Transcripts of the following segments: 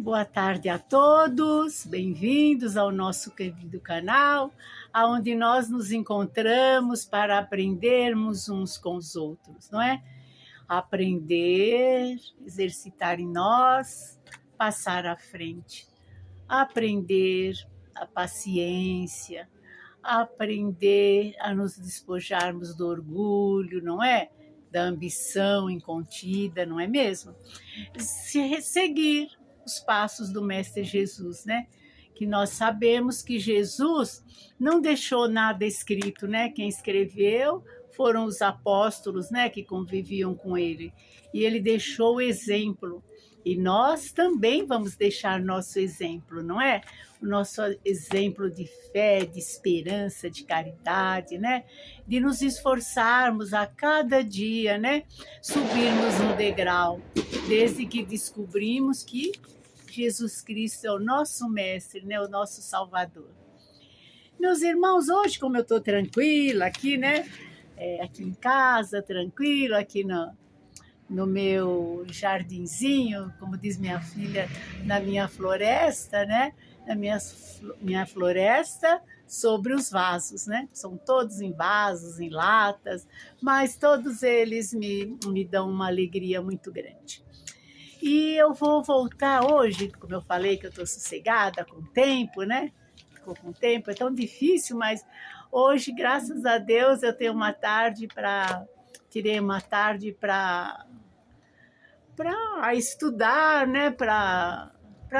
Boa tarde a todos, bem-vindos ao nosso querido canal, onde nós nos encontramos para aprendermos uns com os outros, não é? Aprender, exercitar em nós, passar à frente. Aprender a paciência, aprender a nos despojarmos do orgulho, não é? Da ambição incontida, não é mesmo? Seguir os passos do Mestre Jesus, né? Que nós sabemos que Jesus não deixou nada escrito, né? Quem escreveu foram os apóstolos, né? Que conviviam com ele. E ele deixou o exemplo. E nós também vamos deixar nosso exemplo, não é? O nosso exemplo de fé, de esperança, de caridade, né? De nos esforçarmos a cada dia, né? Subirmos um degrau, desde que descobrimos que Jesus Cristo é o nosso mestre, né? O nosso Salvador. Meus irmãos, hoje, como eu estou tranquila aqui, né? Aqui em casa, tranquila, aqui no meu jardinzinho, como diz minha filha, na minha floresta, né? Na minha floresta sobre os vasos, né? São todos em vasos, em latas, mas todos eles me dão uma alegria muito grande. E eu vou voltar hoje, como eu falei que eu estou sossegada, com tempo, né? Ficou com tempo, é tão difícil, mas hoje, graças a Deus, eu tenho uma tarde tirei uma tarde para estudar, né? Para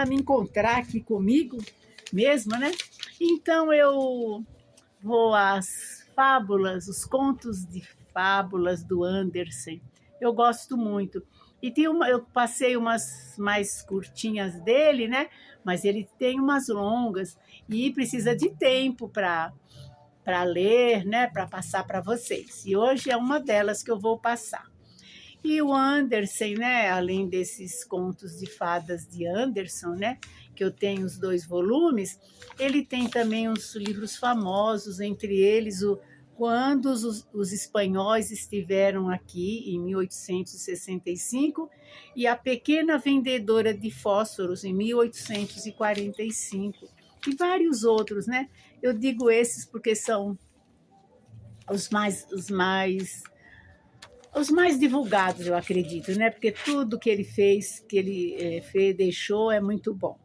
me encontrar aqui comigo mesma, né? Então eu vou às fábulas, os contos de fábulas do Andersen. Eu gosto muito. E eu passei umas mais curtinhas dele, né? Mas ele tem umas longas e precisa de tempo para ler, né? Para passar para vocês. E hoje é uma delas que eu vou passar. E o Andersen, né, além desses contos de fadas de Andersen, né, que eu tenho os 2 volumes, ele tem também uns livros famosos, entre eles Quando os espanhóis estiveram aqui, em 1865, e A Pequena Vendedora de Fósforos, em 1845, e vários outros, né? Eu digo esses porque são os mais divulgados, eu acredito, né? Porque tudo que ele fez, deixou, é muito bom.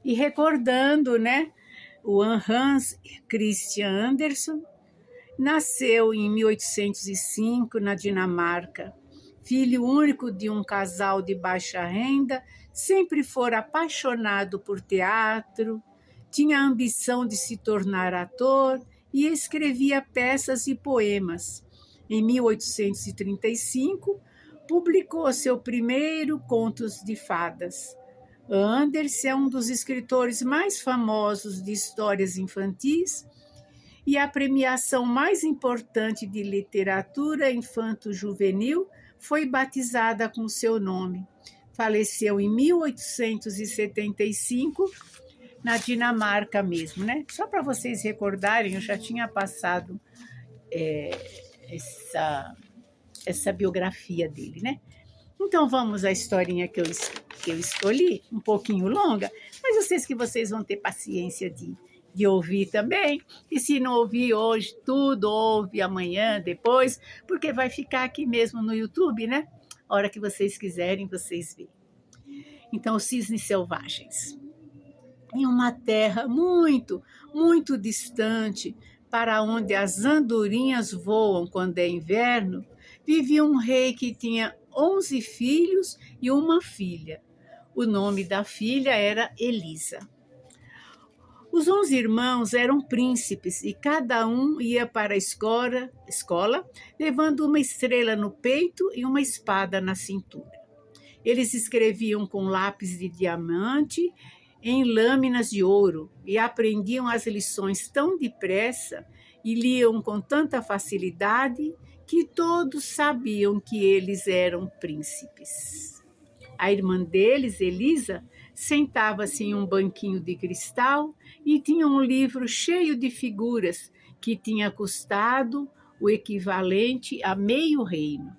E recordando, né? O Hans Christian Andersen nasceu em 1805 na Dinamarca. Filho único de um casal de baixa renda, sempre fora apaixonado por teatro, tinha a ambição de se tornar ator e escrevia peças e poemas. Em 1835, publicou seu primeiro Contos de Fadas. Andersen é um dos escritores mais famosos de histórias infantis e a premiação mais importante de literatura infanto-juvenil foi batizada com seu nome. Faleceu em 1875, na Dinamarca mesmo, né? Só para vocês recordarem, eu já tinha passado essa biografia dele, né? Então vamos à historinha que eu escolhi, um pouquinho longa, mas eu sei que vocês vão ter paciência de ouvir também, e se não ouvir hoje, tudo ouve amanhã, depois, porque vai ficar aqui mesmo no YouTube, né? A hora que vocês quiserem, vocês veem. Então, os cisnes selvagens. Em uma terra muito, muito distante, para onde as andorinhas voam quando é inverno, vivia um rei que tinha 11 filhos e uma filha. O nome da filha era Elisa. Os 11 irmãos eram príncipes e cada um ia para a escola levando uma estrela no peito e uma espada na cintura. Eles escreviam com lápis de diamante em lâminas de ouro e aprendiam as lições tão depressa e liam com tanta facilidade que todos sabiam que eles eram príncipes. A irmã deles, Elisa, sentava-se em um banquinho de cristal e tinha um livro cheio de figuras que tinha custado o equivalente a meio reino.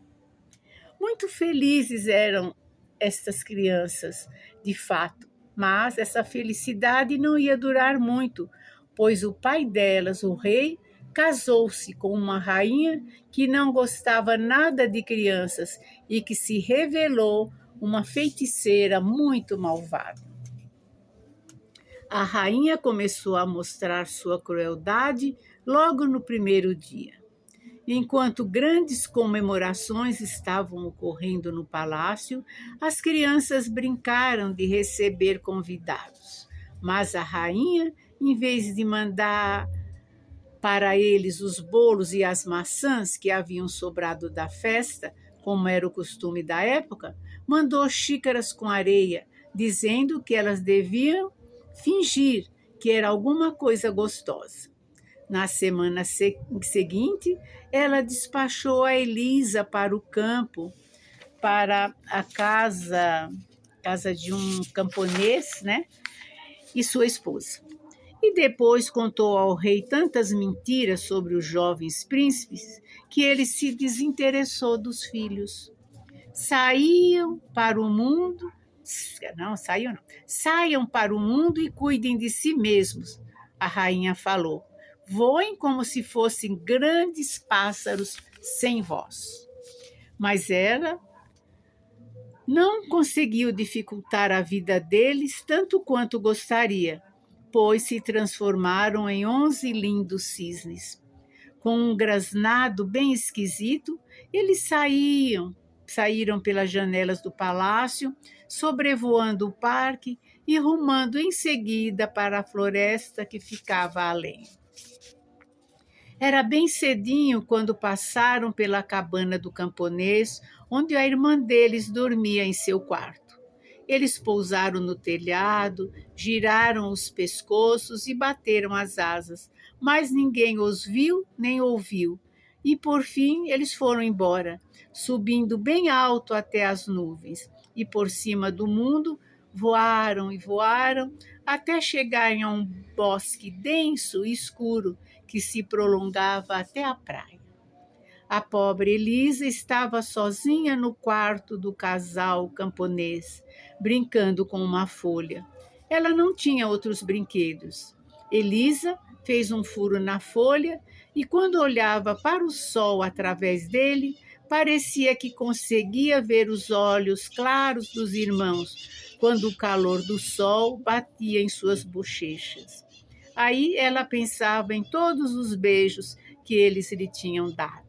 Muito felizes eram estas crianças, de fato, Mas essa felicidade não ia durar muito, pois o pai delas, o rei, casou-se com uma rainha que não gostava nada de crianças e que se revelou uma feiticeira muito malvada. A rainha começou a mostrar sua crueldade logo no primeiro dia. Enquanto grandes comemorações estavam ocorrendo no palácio, as crianças brincaram de receber convidados. Mas a rainha, em vez de mandar para eles os bolos e as maçãs que haviam sobrado da festa, como era o costume da época, mandou xícaras com areia, dizendo que elas deviam fingir que era alguma coisa gostosa. Na semana seguinte, ela despachou a Elisa para o campo, para a casa de um camponês, né? E sua esposa. E depois contou ao rei tantas mentiras sobre os jovens príncipes que ele se desinteressou dos filhos. Saiam para o mundo, saiam para o mundo e cuidem de si mesmos, a rainha falou. Voem como se fossem grandes pássaros sem voz. Mas ela não conseguiu dificultar a vida deles tanto quanto gostaria, pois se transformaram em 11 lindos cisnes. Com um grasnado bem esquisito, eles saíram pelas janelas do palácio, sobrevoando o parque e rumando em seguida para a floresta que ficava além. Era bem cedinho quando passaram pela cabana do camponês, onde a irmã deles dormia em seu quarto. Eles pousaram no telhado, giraram os pescoços e bateram as asas, mas ninguém os viu nem ouviu. E por fim eles foram embora, subindo bem alto até as nuvens, e por cima do mundo voaram e voaram até chegarem a um bosque denso e escuro que se prolongava até a praia. A pobre Elisa estava sozinha no quarto do casal camponês, brincando com uma folha. Ela não tinha outros brinquedos. Elisa fez um furo na folha e, quando olhava para o sol através dele, parecia que conseguia ver os olhos claros dos irmãos, quando o calor do sol batia em suas bochechas. Aí ela pensava em todos os beijos que eles lhe tinham dado.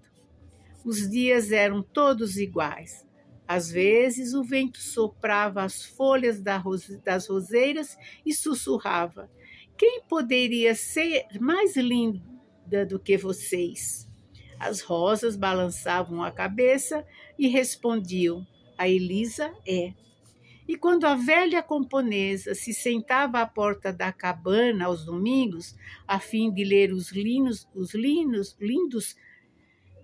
Os dias eram todos iguais. Às vezes o vento soprava as folhas das roseiras e sussurrava: quem poderia ser mais linda do que vocês? As rosas balançavam a cabeça e respondiam: a Elisa é. E quando a velha camponesa se sentava à porta da cabana aos domingos, a fim de ler os lindos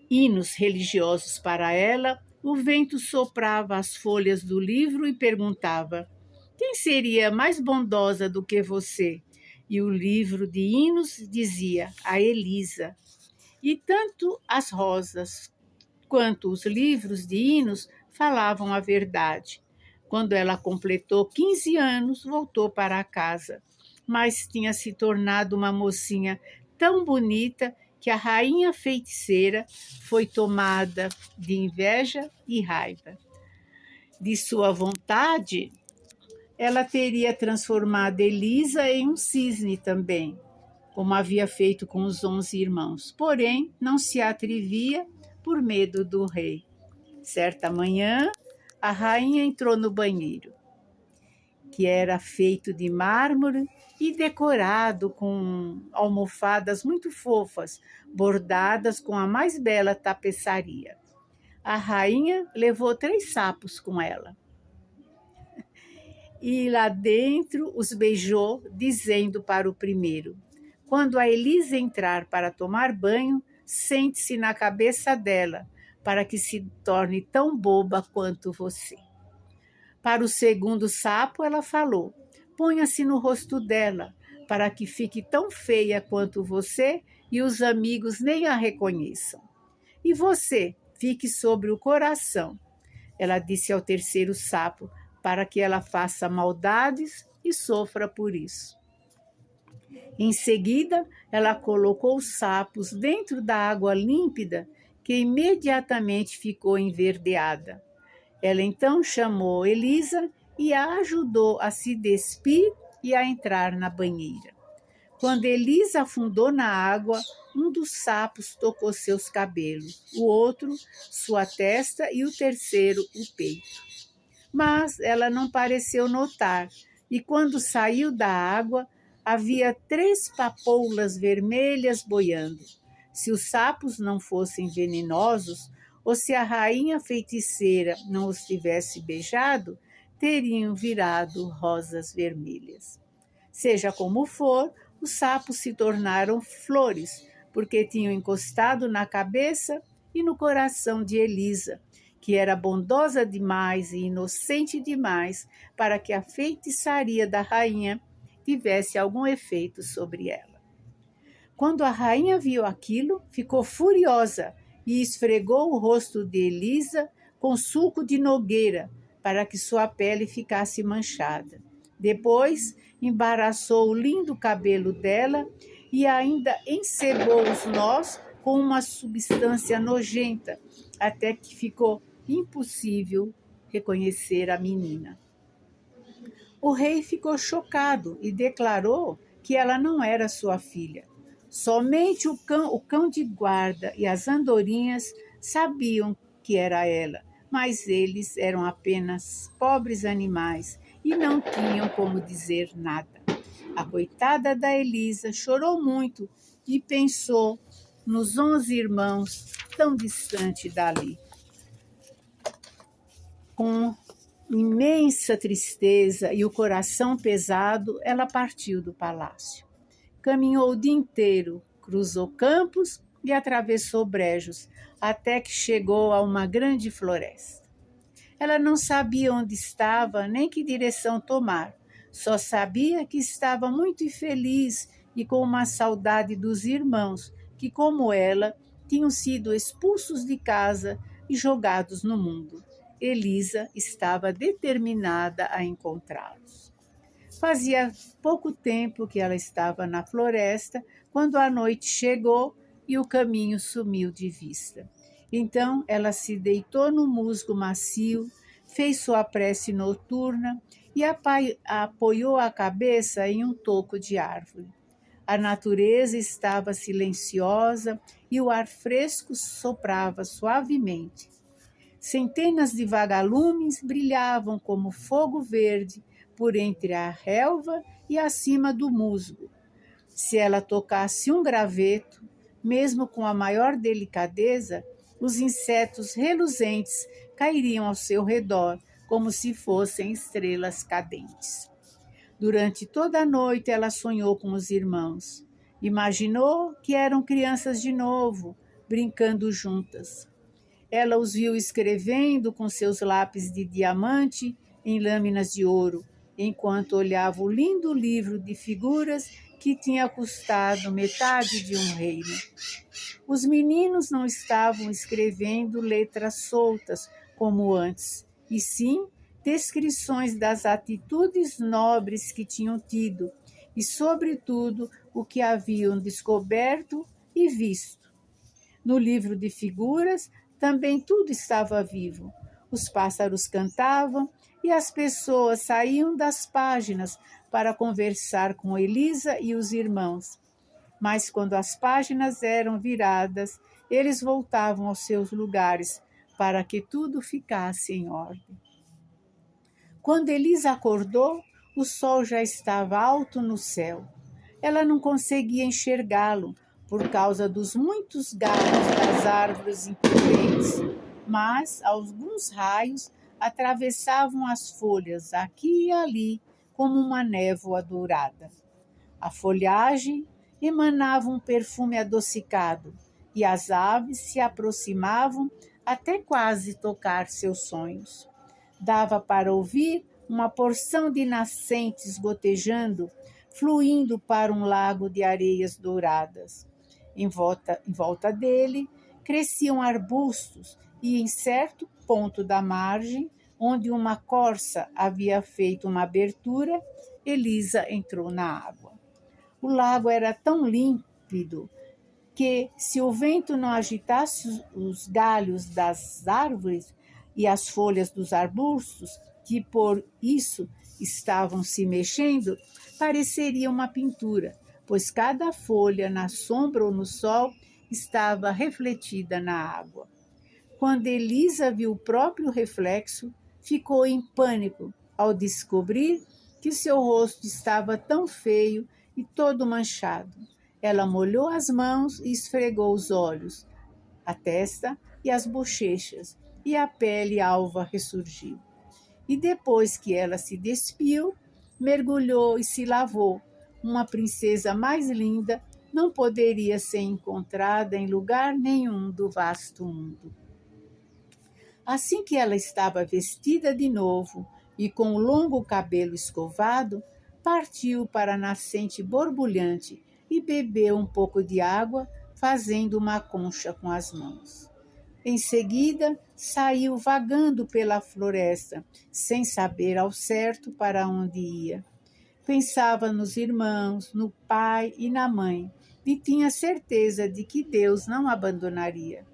hinos religiosos para ela, o vento soprava as folhas do livro e perguntava: quem seria mais bondosa do que você? E o livro de hinos dizia: a Elisa. E tanto as rosas quanto os livros de hinos falavam a verdade. Quando ela completou 15 anos, voltou para casa, mas tinha se tornado uma mocinha tão bonita que a rainha feiticeira foi tomada de inveja e raiva. De sua vontade, ela teria transformado Elisa em um cisne também, como havia feito com os 11 irmãos. Porém, não se atrevia por medo do rei. Certa manhã, a rainha entrou no banheiro, que era feito de mármore e decorado com almofadas muito fofas, bordadas com a mais bela tapeçaria. A rainha levou 3 sapos com ela. E lá dentro os beijou, dizendo para o primeiro: quando a Elisa entrar para tomar banho, sente-se na cabeça dela, para que se torne tão boba quanto você. Para o segundo sapo, ela falou: ponha-se no rosto dela, para que fique tão feia quanto você e os amigos nem a reconheçam. E você, fique sobre o coração. Ela disse ao terceiro sapo, para que ela faça maldades e sofra por isso. Em seguida, ela colocou os sapos dentro da água límpida, que imediatamente ficou enverdeada. Ela então chamou Elisa e a ajudou a se despir e a entrar na banheira. Quando Elisa afundou na água, um dos sapos tocou seus cabelos, o outro sua testa e o terceiro o peito. Mas ela não pareceu notar, e quando saiu da água, havia 3 papoulas vermelhas boiando. Se os sapos não fossem venenosos, ou se a rainha feiticeira não os tivesse beijado, teriam virado rosas vermelhas. Seja como for, os sapos se tornaram flores, porque tinham encostado na cabeça e no coração de Elisa, que era bondosa demais e inocente demais para que a feitiçaria da rainha tivesse algum efeito sobre ela. Quando a rainha viu aquilo, ficou furiosa e esfregou o rosto de Elisa com suco de nogueira, para que sua pele ficasse manchada. Depois, embaraçou o lindo cabelo dela e ainda encebou os nós com uma substância nojenta, até que ficou impossível reconhecer a menina. O rei ficou chocado e declarou que ela não era sua filha. Somente o cão de guarda e as andorinhas sabiam que era ela, mas eles eram apenas pobres animais e não tinham como dizer nada. A coitada da Elisa chorou muito e pensou nos 11 irmãos tão distante dali. Com imensa tristeza e o coração pesado, ela partiu do palácio. Caminhou o dia inteiro, cruzou campos e atravessou brejos, até que chegou a uma grande floresta. Ela não sabia onde estava nem que direção tomar, só sabia que estava muito infeliz e com uma saudade dos irmãos, que, como ela, tinham sido expulsos de casa e jogados no mundo. Elisa estava determinada a encontrá-los. Fazia pouco tempo que ela estava na floresta, quando a noite chegou e o caminho sumiu de vista. Então ela se deitou no musgo macio, fez sua prece noturna e apoiou a cabeça em um toco de árvore. A natureza estava silenciosa e o ar fresco soprava suavemente. Centenas de vagalumes brilhavam como fogo verde por entre a relva e acima do musgo. Se ela tocasse um graveto, mesmo com a maior delicadeza, os insetos reluzentes cairiam ao seu redor, como se fossem estrelas cadentes. Durante toda a noite ela sonhou com os irmãos. Imaginou que eram crianças de novo, brincando juntas. Ela os viu escrevendo com seus lápis de diamante em lâminas de ouro, enquanto olhava o lindo livro de figuras que tinha custado metade de um reino. Os meninos não estavam escrevendo letras soltas como antes, e sim descrições das atitudes nobres que tinham tido e, sobretudo, o que haviam descoberto e visto. No livro de figuras, também tudo estava vivo. Os pássaros cantavam e as pessoas saíam das páginas para conversar com Elisa e os irmãos. Mas quando as páginas eram viradas, eles voltavam aos seus lugares para que tudo ficasse em ordem. Quando Elisa acordou, o sol já estava alto no céu. Ela não conseguia enxergá-lo por causa dos muitos galhos das árvores imprudentes, mas alguns raios atravessavam as folhas aqui e ali como uma névoa dourada. A folhagem emanava um perfume adocicado e as aves se aproximavam até quase tocar seus sonhos. Dava para ouvir uma porção de nascentes gotejando, fluindo para um lago de areias douradas. Em volta dele cresciam arbustos e, em certo ponto da margem, onde uma corça havia feito uma abertura, Elisa entrou na água. O lago era tão límpido que, se o vento não agitasse os galhos das árvores e as folhas dos arbustos, que por isso estavam se mexendo, pareceria uma pintura, pois cada folha, na sombra ou no sol, estava refletida na água. Quando Elisa viu o próprio reflexo, ficou em pânico ao descobrir que seu rosto estava tão feio e todo manchado. Ela molhou as mãos e esfregou os olhos, a testa e as bochechas, e a pele alva ressurgiu. E depois que ela se despiu, mergulhou e se lavou. Uma princesa mais linda não poderia ser encontrada em lugar nenhum do vasto mundo. Assim que ela estava vestida de novo e com o longo cabelo escovado, partiu para a nascente borbulhante e bebeu um pouco de água, fazendo uma concha com as mãos. Em seguida, saiu vagando pela floresta, sem saber ao certo para onde ia. Pensava nos irmãos, no pai e na mãe, e tinha certeza de que Deus não abandonaria.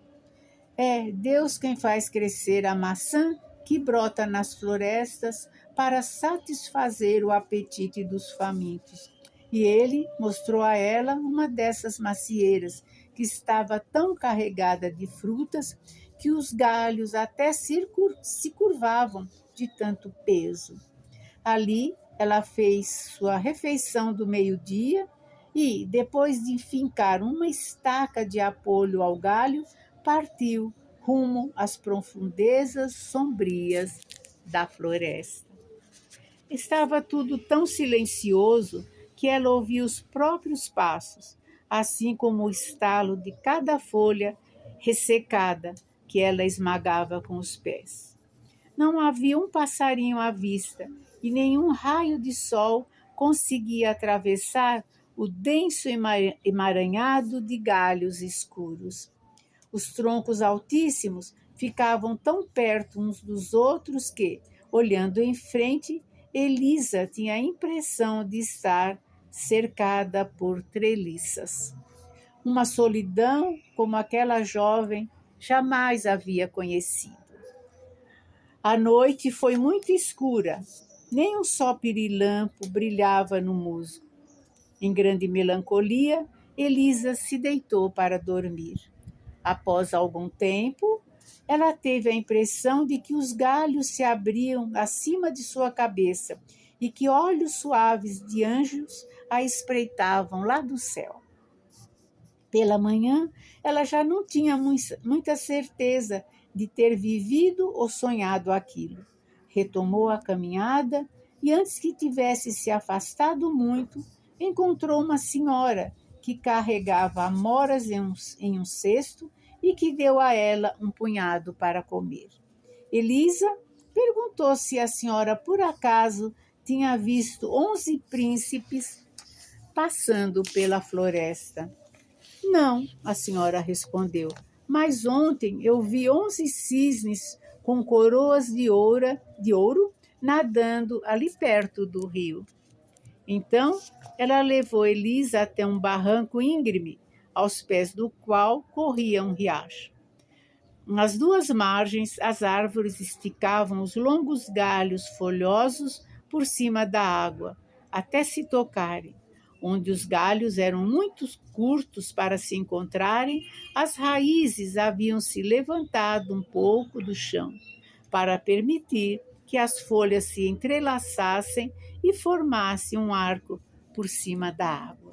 É Deus quem faz crescer a maçã que brota nas florestas para satisfazer o apetite dos famintos. E ele mostrou a ela uma dessas macieiras que estava tão carregada de frutas que os galhos até se curvavam de tanto peso. Ali ela fez sua refeição do meio-dia e, depois de fincar uma estaca de apoio ao galho, partiu rumo às profundezas sombrias da floresta. Estava tudo tão silencioso que ela ouvia os próprios passos, assim como o estalo de cada folha ressecada que ela esmagava com os pés. Não havia um passarinho à vista e nenhum raio de sol conseguia atravessar o denso emaranhado de galhos escuros. Os troncos altíssimos ficavam tão perto uns dos outros que, olhando em frente, Elisa tinha a impressão de estar cercada por treliças. Uma solidão como aquela jovem jamais havia conhecido. A noite foi muito escura, nem um só pirilampo brilhava no musgo. Em grande melancolia, Elisa se deitou para dormir. Após algum tempo, ela teve a impressão de que os galhos se abriam acima de sua cabeça e que olhos suaves de anjos a espreitavam lá do céu. Pela manhã, ela já não tinha muita certeza de ter vivido ou sonhado aquilo. Retomou a caminhada e, antes que tivesse se afastado muito, encontrou uma senhora que carregava amoras em um cesto e que deu a ela um punhado para comer. Elisa perguntou se a senhora, por acaso, tinha visto 11 príncipes passando pela floresta. Não, a senhora respondeu, mas ontem eu vi 11 cisnes com coroas de ouro nadando ali perto do rio. Então, ela levou Elisa até um barranco íngreme, aos pés do qual corria um riacho. Nas duas margens, as árvores esticavam os longos galhos folhosos por cima da água, até se tocarem. Onde os galhos eram muito curtos para se encontrarem, as raízes haviam se levantado um pouco do chão, para permitir que as folhas se entrelaçassem e formassem um arco por cima da água.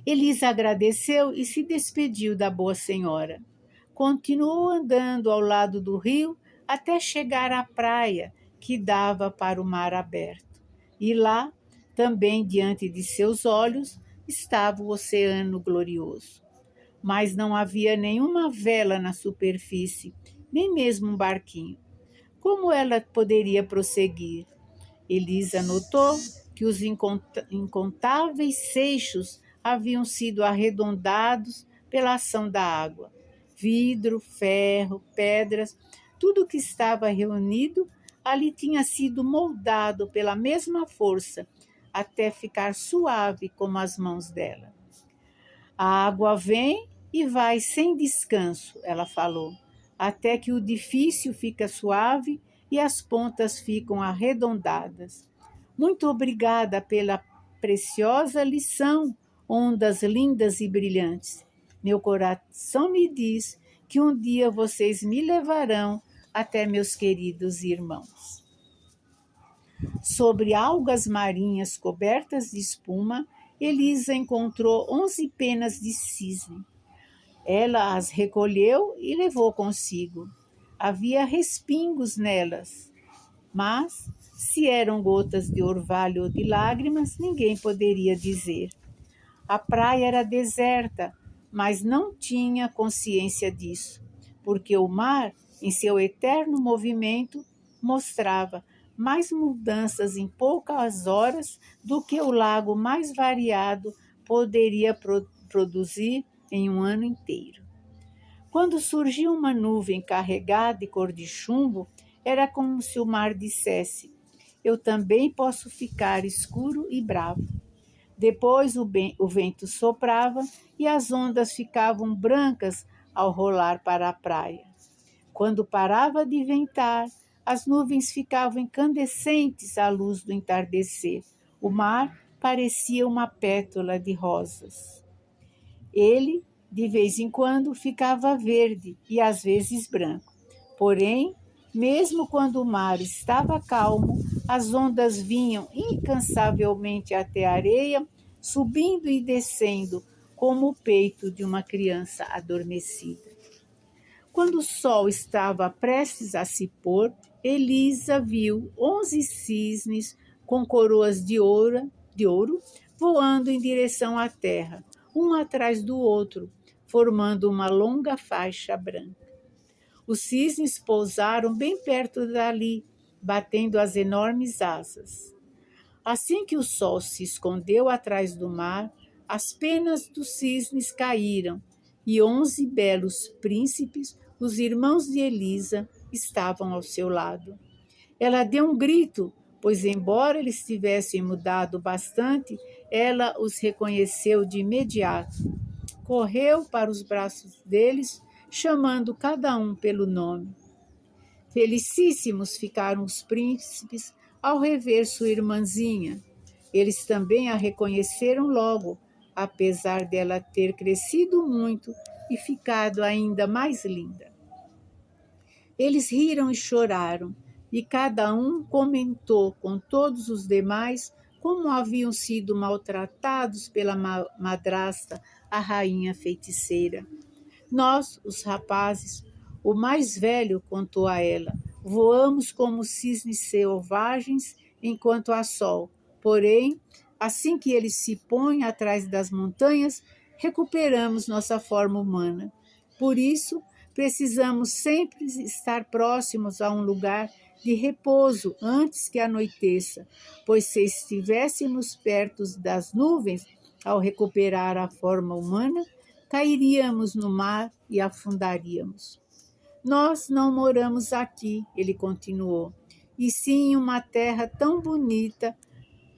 Elisa agradeceu e se despediu da boa senhora. Continuou andando ao lado do rio até chegar à praia que dava para o mar aberto. E lá, também diante de seus olhos, estava o oceano glorioso. Mas não havia nenhuma vela na superfície, nem mesmo um barquinho. Como ela poderia prosseguir? Elisa notou que os incontáveis seixos haviam sido arredondados pela ação da água. Vidro, ferro, pedras, Tudo que estava reunido ali tinha sido moldado pela mesma força, até ficar suave como as mãos dela. A água vem e vai sem descanso, ela falou, até que o edifício fica suave e as pontas ficam arredondadas. Muito obrigada pela preciosa lição, ondas lindas e brilhantes. Meu coração me diz que um dia vocês me levarão até meus queridos irmãos. Sobre algas marinhas cobertas de espuma, Elisa encontrou 11 penas de cisne. Ela as recolheu e levou consigo. Havia respingos nelas, mas se eram gotas de orvalho ou de lágrimas, ninguém poderia dizer. A praia era deserta, mas não tinha consciência disso, porque o mar, em seu eterno movimento, mostrava mais mudanças em poucas horas do que o lago mais variado poderia produzir em um ano inteiro. Quando surgiu uma nuvem carregada de cor de chumbo, era como se o mar dissesse: eu também posso ficar escuro e bravo. Depois o vento soprava e as ondas ficavam brancas ao rolar para a praia. Quando parava de ventar, as nuvens ficavam incandescentes à luz do entardecer. O mar parecia uma pétala de rosas. Ele, de vez em quando, ficava verde e às vezes branco. Porém, mesmo quando o mar estava calmo, as ondas vinham incansavelmente até a areia, subindo e descendo, como o peito de uma criança adormecida. Quando o sol estava prestes a se pôr, Elisa viu 11 cisnes com coroas de ouro voando em direção à terra, um atrás do outro, formando uma longa faixa branca. Os cisnes pousaram bem perto dali, batendo as enormes asas. Assim que o sol se escondeu atrás do mar, as penas dos cisnes caíram e 11 belos príncipes, os irmãos de Elisa, estavam ao seu lado. Ela deu um grito, pois, embora eles tivessem mudado bastante, ela os reconheceu de imediato. Correu para os braços deles, chamando cada um pelo nome. Felicíssimos ficaram os príncipes ao rever sua irmãzinha. Eles também a reconheceram logo, apesar dela ter crescido muito e ficado ainda mais linda. Eles riram e choraram, e cada um comentou com todos os demais como haviam sido maltratados pela madrasta, a rainha feiticeira. Nós, os rapazes, o mais velho contou a ela, voamos como cisnes selvagens enquanto há sol. Porém, assim que ele se põe atrás das montanhas, recuperamos nossa forma humana. Por isso, precisamos sempre estar próximos a um lugar de repouso antes que anoiteça, pois se estivéssemos perto das nuvens, ao recuperar a forma humana, cairíamos no mar e afundaríamos. Nós não moramos aqui, ele continuou, e sim em uma terra tão bonita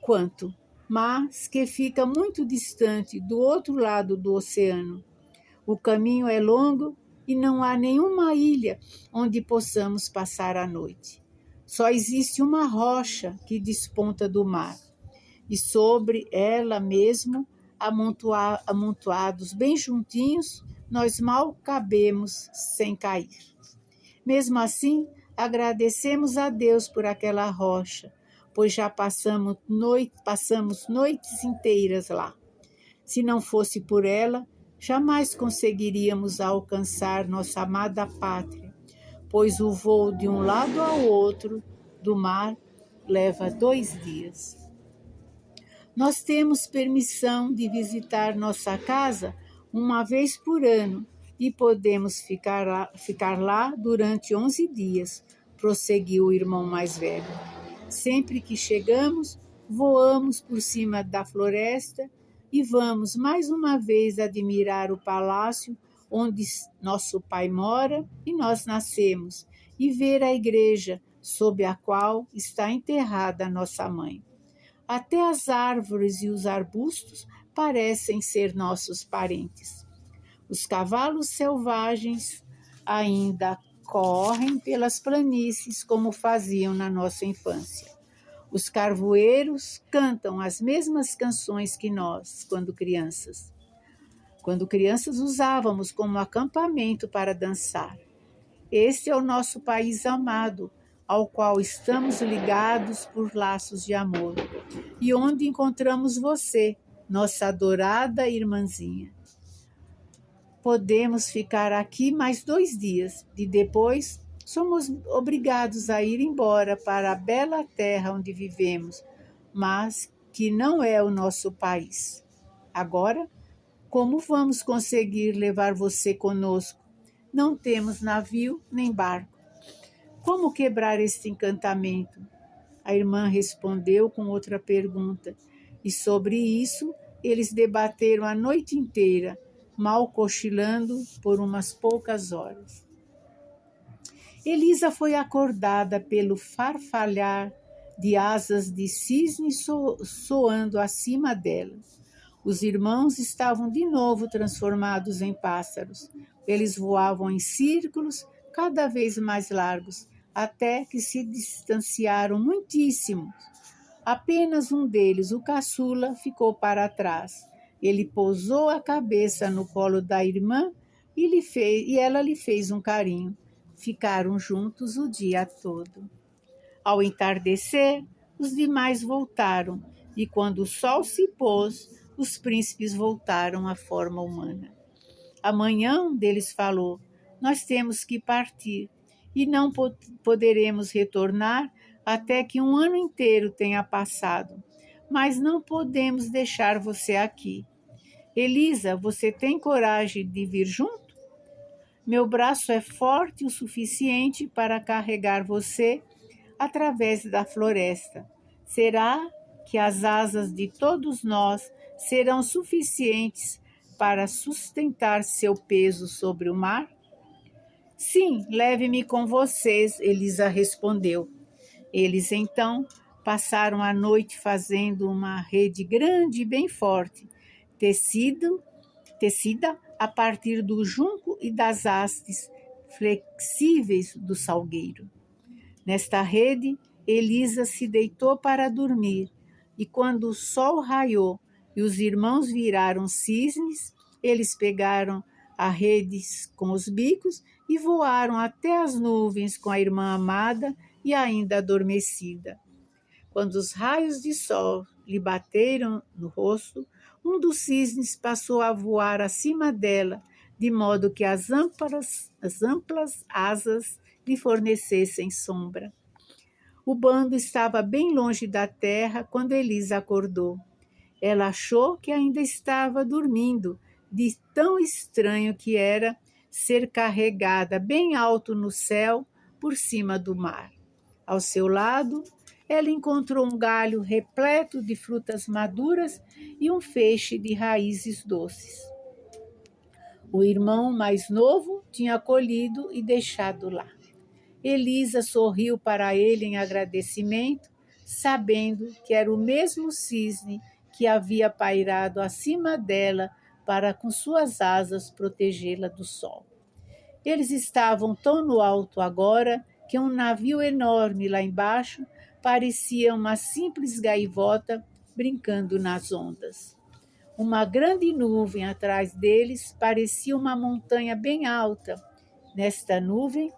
quanto, mas que fica muito distante do outro lado do oceano. O caminho é longo e não há nenhuma ilha onde possamos passar a noite. Só existe uma rocha que desponta do mar, e sobre ela mesmo, amontoados bem juntinhos, nós mal cabemos sem cair. Mesmo assim, agradecemos a Deus por aquela rocha, pois já passamos noites inteiras lá. Se não fosse por ela, jamais conseguiríamos alcançar nossa amada pátria, pois o voo de um lado ao outro do mar leva 2 dias. Nós temos permissão de visitar nossa casa uma vez por ano e podemos ficar lá durante 11 dias, prosseguiu o irmão mais velho. Sempre que chegamos, voamos por cima da floresta e vamos mais uma vez admirar o palácio onde nosso pai mora e nós nascemos, e ver a igreja sob a qual está enterrada nossa mãe. Até as árvores e os arbustos parecem ser nossos parentes. Os cavalos selvagens ainda correm pelas planícies como faziam na nossa infância. Os carvoeiros cantam as mesmas canções que nós, quando crianças. Quando crianças usávamos como acampamento para dançar. Este é o nosso país amado, ao qual estamos ligados por laços de amor, e onde encontramos você, nossa adorada irmãzinha. Podemos ficar aqui mais 2 dias e depois somos obrigados a ir embora para a bela terra onde vivemos, mas que não é o nosso país. Agora, como vamos conseguir levar você conosco? Não temos navio nem barco. Como quebrar este encantamento? A irmã respondeu com outra pergunta, e sobre isso eles debateram a noite inteira, mal cochilando por umas poucas horas. Elisa foi acordada pelo farfalhar de asas de cisne soando acima dela. Os irmãos estavam de novo transformados em pássaros. Eles voavam em círculos cada vez mais largos, até que se distanciaram muitíssimo. Apenas um deles, o caçula, ficou para trás. Ele pousou a cabeça no colo da irmã e ela lhe fez um carinho. Ficaram juntos o dia todo. Ao entardecer, os demais voltaram, e quando o sol se pôs, os príncipes voltaram à forma humana. Amanhã um deles falou: nós temos que partir, e não poderemos retornar até que um ano inteiro tenha passado. Mas não podemos deixar você aqui. Elisa, você tem coragem de vir junto? Meu braço é forte o suficiente para carregar você através da floresta. Será que as asas de todos nós serão suficientes para sustentar seu peso sobre o mar? Sim, leve-me com vocês, Elisa respondeu. Eles então passaram a noite fazendo uma rede grande e bem forte, tecida a partir do junco e das hastes flexíveis do salgueiro. Nesta rede, Elisa se deitou para dormir, e quando o sol raiou e os irmãos viraram cisnes, eles pegaram a rede com os bicos e voaram até as nuvens com a irmã amada e ainda adormecida. Quando os raios de sol lhe bateram no rosto, um dos cisnes passou a voar acima dela, de modo que as amplas asas lhe fornecessem sombra. O bando estava bem longe da terra quando Elisa acordou. Ela achou que ainda estava dormindo, de tão estranho que era ser carregada bem alto no céu por cima do mar. Ao seu lado, ela encontrou um galho repleto de frutas maduras e um feixe de raízes doces. O irmão mais novo tinha colhido e deixado lá. Elisa sorriu para ele em agradecimento, sabendo que era o mesmo cisne que havia pairado acima dela para com suas asas protegê-la do sol. Eles estavam tão no alto agora que um navio enorme lá embaixo parecia uma simples gaivota brincando nas ondas. Uma grande nuvem atrás deles parecia uma montanha bem alta. Nesta nuvem,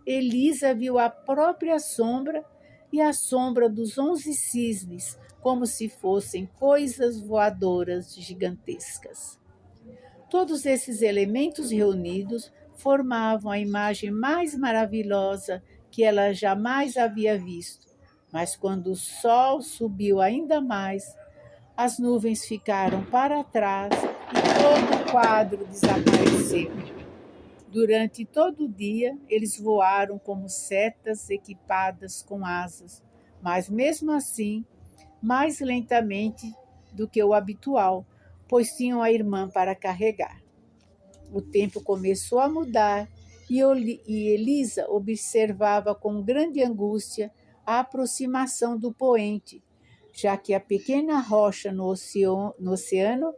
Elisa viu a própria sombra e a sombra dos 11 cisnes, como se fossem coisas voadoras gigantescas. Todos esses elementos reunidos formavam a imagem mais maravilhosa que ela jamais havia visto. Mas quando o sol subiu ainda mais, as nuvens ficaram para trás e todo o quadro desapareceu. Durante todo o dia, eles voaram como setas equipadas com asas, mas mesmo assim, mais lentamente do que o habitual, pois tinham a irmã para carregar. O tempo começou a mudar E Elisa observava com grande angústia a aproximação do poente, já que a pequena rocha no oceano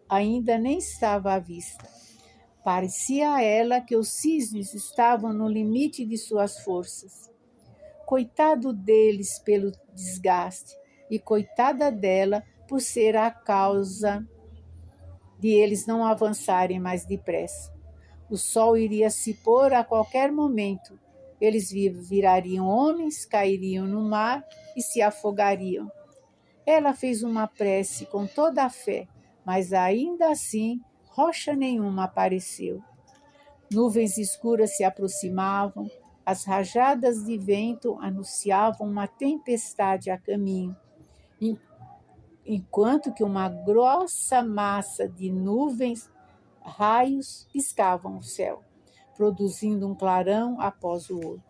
ainda nem estava à vista. Parecia a ela que os cisnes estavam no limite de suas forças. Coitado deles pelo desgaste, e coitada dela por ser a causa de eles não avançarem mais depressa. O sol iria se pôr a qualquer momento. Eles virariam homens, cairiam no mar e se afogariam. Ela fez uma prece com toda a fé, mas ainda assim rocha nenhuma apareceu. Nuvens escuras se aproximavam, as rajadas de vento anunciavam uma tempestade a caminho, enquanto que uma grossa massa de nuvens, raios, piscavam o céu, produzindo um clarão após o outro.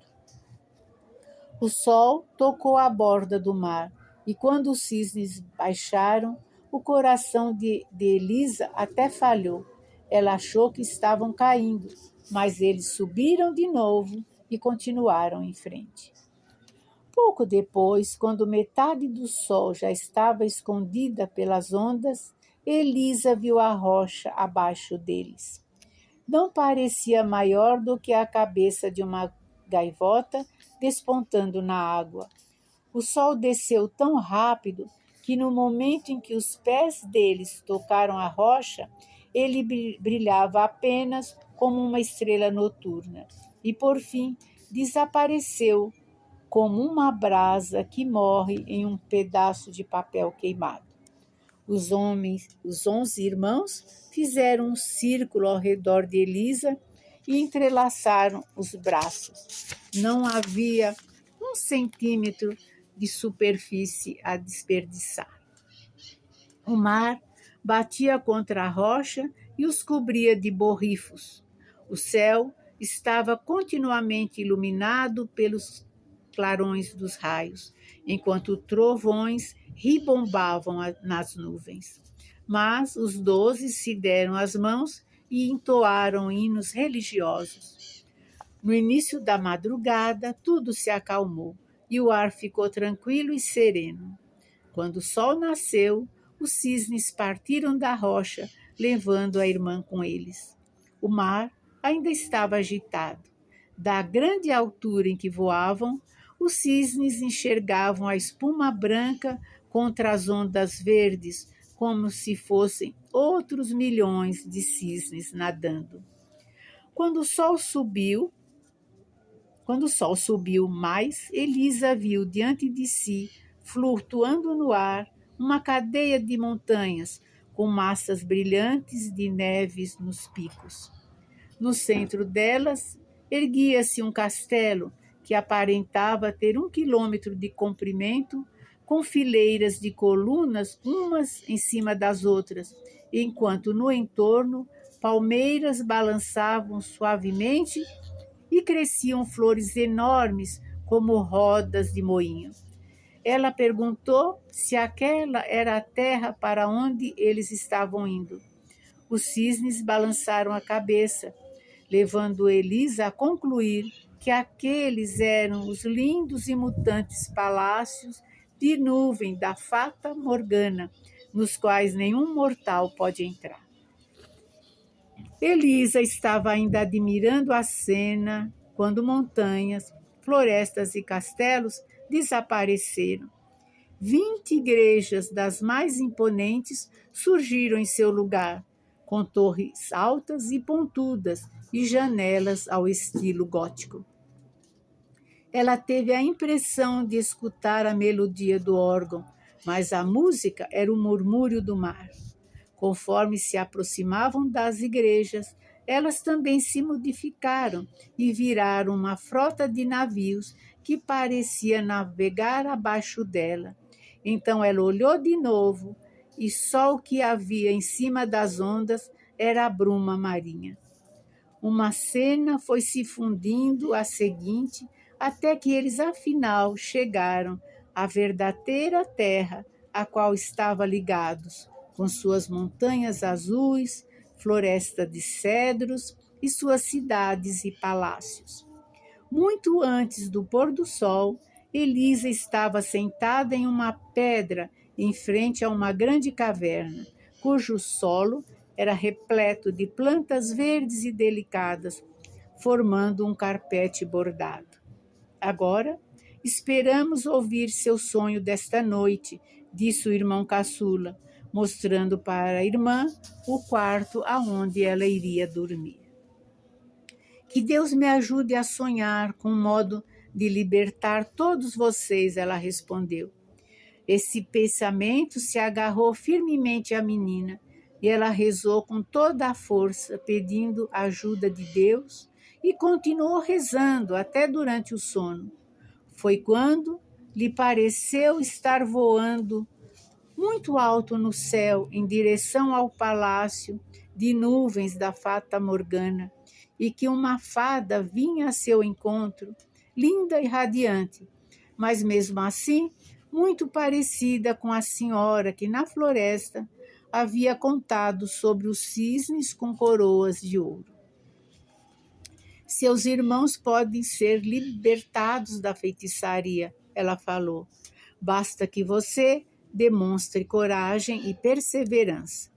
O sol tocou a borda do mar, e quando os cisnes baixaram, o coração de Elisa até falhou. Ela achou que estavam caindo, mas eles subiram de novo e continuaram em frente. Pouco depois, quando metade do sol já estava escondida pelas ondas, Elisa viu a rocha abaixo deles. Não parecia maior do que a cabeça de uma gaivota despontando na água. O sol desceu tão rápido que no momento em que os pés deles tocaram a rocha, ele brilhava apenas como uma estrela noturna e, por fim, desapareceu como uma brasa que morre em um pedaço de papel queimado. Os 11 irmãos fizeram um círculo ao redor de Elisa e entrelaçaram os braços. Não havia 1 centímetro de superfície a desperdiçar. O mar batia contra a rocha e os cobria de borrifos. O céu estava continuamente iluminado pelos clarões dos raios, enquanto trovões ribombavam nas nuvens. Mas os 12 se deram as mãos e entoaram hinos religiosos. No início da madrugada, tudo se acalmou e o ar ficou tranquilo e sereno. Quando o sol nasceu, os cisnes partiram da rocha, levando a irmã com eles. O mar ainda estava agitado. Da grande altura em que voavam, os cisnes enxergavam a espuma branca contra as ondas verdes, como se fossem outros milhões de cisnes nadando. Quando o sol subiu mais, Elisa viu diante de si, flutuando no ar, uma cadeia de montanhas com massas brilhantes de neves nos picos. No centro delas, erguia-se um castelo que aparentava ter 1 quilômetro de comprimento, com fileiras de colunas umas em cima das outras, enquanto no entorno palmeiras balançavam suavemente e cresciam flores enormes como rodas de moinho. Ela perguntou se aquela era a terra para onde eles estavam indo. Os cisnes balançaram a cabeça, levando Elisa a concluir que aqueles eram os lindos e mutantes palácios de nuvem da Fata Morgana, nos quais nenhum mortal pode entrar. Elisa estava ainda admirando a cena quando montanhas, florestas e castelos desapareceram. 20 igrejas das mais imponentes surgiram em seu lugar, com torres altas e pontudas e janelas ao estilo gótico. Ela teve a impressão de escutar a melodia do órgão, mas a música era o murmúrio do mar. Conforme se aproximavam das igrejas, elas também se modificaram e viraram uma frota de navios que parecia navegar abaixo dela. Então ela olhou de novo e só o que havia em cima das ondas era a bruma marinha. Uma cena foi se fundindo à seguinte, até que eles afinal chegaram à verdadeira terra a qual estavam ligados, com suas montanhas azuis, floresta de cedros e suas cidades e palácios. Muito antes do pôr do sol, Elisa estava sentada em uma pedra em frente a uma grande caverna, cujo solo era repleto de plantas verdes e delicadas, formando um carpete bordado. Agora, esperamos ouvir seu sonho desta noite, disse o irmão caçula, mostrando para a irmã o quarto aonde ela iria dormir. Que Deus me ajude a sonhar com um modo de libertar todos vocês, ela respondeu. Esse pensamento se agarrou firmemente à menina e ela rezou com toda a força, pedindo a ajuda de Deus e continuou rezando até durante o sono. Foi quando lhe pareceu estar voando muito alto no céu, em direção ao palácio de nuvens da Fata Morgana, e que uma fada vinha a seu encontro, linda e radiante, mas mesmo assim muito parecida com a senhora que na floresta havia contado sobre os cisnes com coroas de ouro. Seus irmãos podem ser libertados da feitiçaria, ela falou. Basta que você demonstre coragem e perseverança.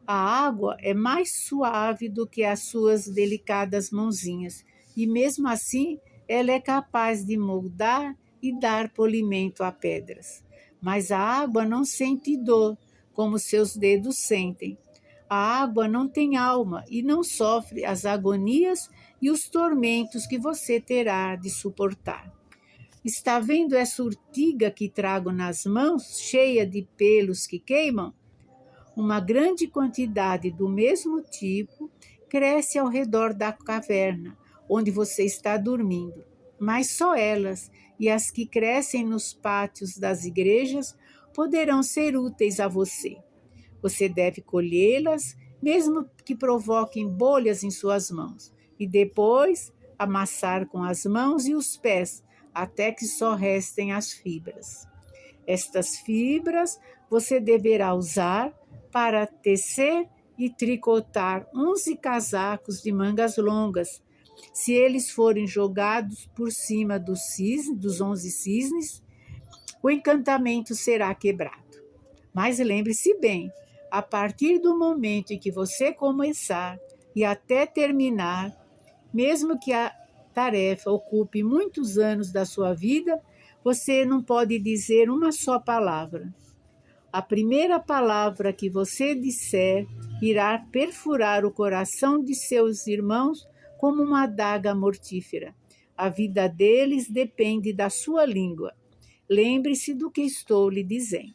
A água é mais suave do que as suas delicadas mãozinhas, e mesmo assim ela é capaz de moldar e dar polimento a pedras. Mas a água não sente dor, como seus dedos sentem. A água não tem alma e não sofre as agonias e os tormentos que você terá de suportar. Está vendo essa urtiga que trago nas mãos, cheia de pelos que queimam? Uma grande quantidade do mesmo tipo cresce ao redor da caverna, onde você está dormindo. Mas só elas e as que crescem nos pátios das igrejas poderão ser úteis a você. Você deve colhê-las, mesmo que provoquem bolhas em suas mãos, e depois amassar com as mãos e os pés, até que só restem as fibras. Estas fibras você deverá usar para tecer e tricotar 11 casacos de mangas longas. Se eles forem jogados por cima dos 11 cisnes, o encantamento será quebrado. Mas lembre-se bem, a partir do momento em que você começar e até terminar, mesmo que a tarefa ocupe muitos anos da sua vida, você não pode dizer uma só palavra. A primeira palavra que você disser irá perfurar o coração de seus irmãos como uma adaga mortífera. A vida deles depende da sua língua. Lembre-se do que estou lhe dizendo.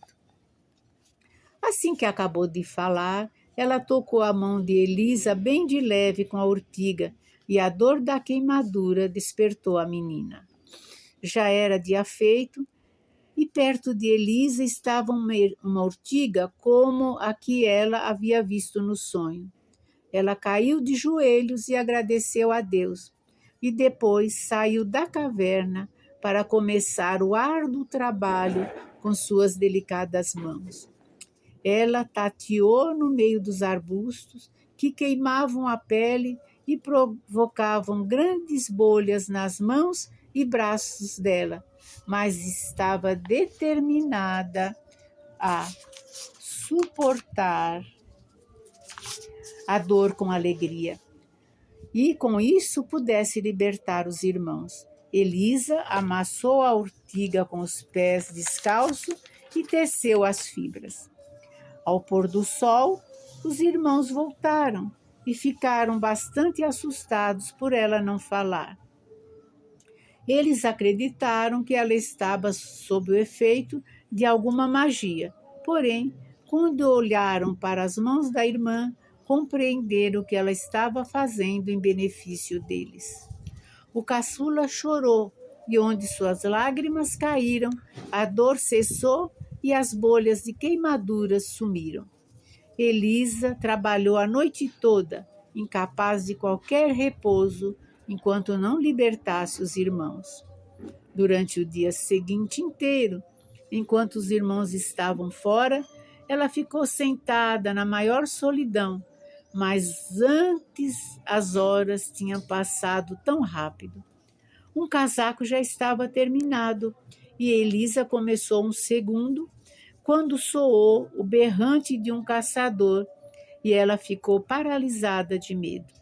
Assim que acabou de falar, ela tocou a mão de Elisa bem de leve com a urtiga, e a dor da queimadura despertou a menina. Já era dia feito, e perto de Elisa estava uma urtiga como a que ela havia visto no sonho. Ela caiu de joelhos e agradeceu a Deus, e depois saiu da caverna para começar o árduo trabalho com suas delicadas mãos. Ela tateou no meio dos arbustos que queimavam a pele e provocavam grandes bolhas nas mãos e braços dela, mas estava determinada a suportar a dor com alegria e com isso pudesse libertar os irmãos. Elisa amassou a urtiga com os pés descalços e teceu as fibras. Ao pôr do sol, os irmãos voltaram e ficaram bastante assustados por ela não falar. Eles acreditaram que ela estava sob o efeito de alguma magia, porém, quando olharam para as mãos da irmã, compreenderam o que ela estava fazendo em benefício deles. O caçula chorou, e onde suas lágrimas caíram, a dor cessou e as bolhas de queimaduras sumiram. Elisa trabalhou a noite toda, incapaz de qualquer repouso, enquanto não libertasse os irmãos. Durante o dia seguinte inteiro, enquanto os irmãos estavam fora, ela ficou sentada na maior solidão, mas antes as horas tinham passado tão rápido. Um casaco já estava terminado e Elisa começou um segundo quando soou o berrante de um caçador e ela ficou paralisada de medo.